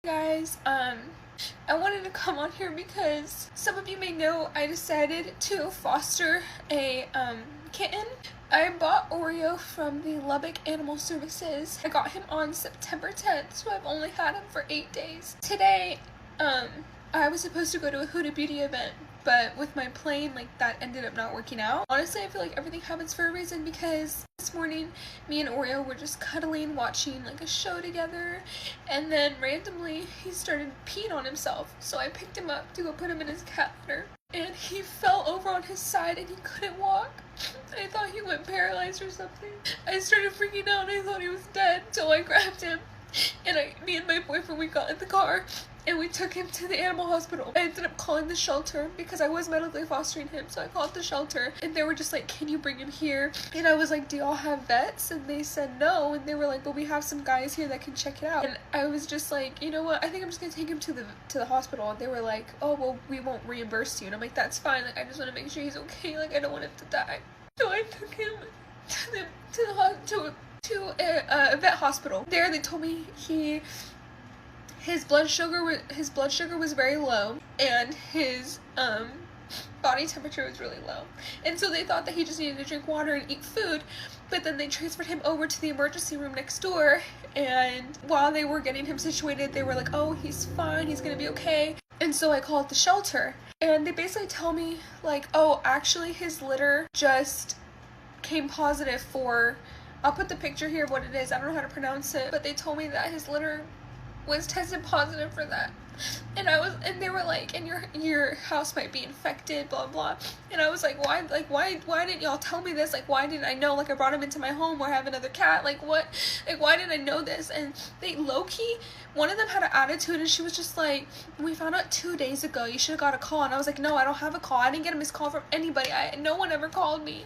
Guys, I wanted to come on here because some of you may know I decided to foster a kitten. I bought Oreo from the Lubbock Animal Services. I got him on September 10th, so I've only had him for 8 days. Today, I was supposed to go to a Huda Beauty event, but with my plane, that ended up not working out. Honestly, I feel like everything happens for a reason because this morning, me and Oreo were just cuddling, watching a show together, and then randomly, he started peeing on himself. So I picked him up to go put him in his cat litter, and he fell over on his side and he couldn't walk. I thought he went paralyzed or something. I started freaking out and I thought he was dead, so I grabbed him, and me and my boyfriend, we got in the car and we took him to the animal hospital. I ended up calling the shelter because I was medically fostering him, so I called the shelter and they were just like, can you bring him here? And I was like, do y'all have vets? And they said no, and they were like, but we have some guys here that can check it out. And I was just like, you know what, I think I'm just gonna take him to the hospital. And they were like, oh well, we won't reimburse you. And I'm like, that's fine, I just want to make sure he's okay, I don't want him to die. So I took him to a vet hospital. There they told me his blood sugar was very low, and his body temperature was really low, and so they thought that he just needed to drink water and eat food. But then they transferred him over to the emergency room next door, and while they were getting him situated, they were like, oh, he's fine, he's gonna be okay. And so I called the shelter, and they basically tell me oh, actually his litter just came positive for, I'll put the picture here of what it is, I don't know how to pronounce it, but they told me that his litter was tested positive for that. And they were like, and your house might be infected, blah blah. And I was like, why didn't y'all tell me this? Why didn't I know? I brought him into my home where I have another cat. Why didn't I know this? And they low-key, one of them had an attitude, and she was just like, we found out 2 days ago, you should have got a call. And I was like, no, I don't have a call, I didn't get a missed call from anybody, no one ever called me.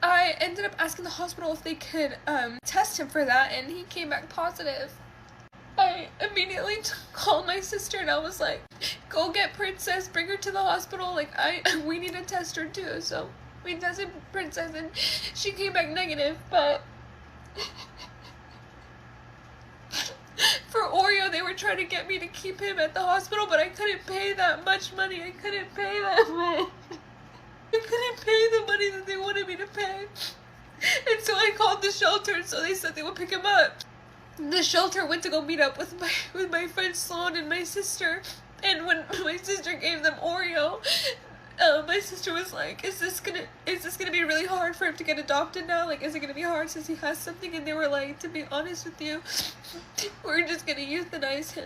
I ended up asking the hospital if they could test him for that, and he came back positive. I immediately called my sister and I was like, go get Princess, bring her to the hospital, we need to test her too. So we tested Princess and she came back negative, but for Oreo, they were trying to get me to keep him at the hospital, but I couldn't pay that much money. I couldn't pay that much. I couldn't pay the money that they wanted me to pay. And so I called the shelter, and so they said they would pick him up. The shelter went to go meet up with my friend Sloan and my sister, and when my sister gave them Oreo, my sister was like, is this gonna be really hard for him to get adopted now? Is it gonna be hard since he has something? And they were like, to be honest with you, we're just gonna euthanize him.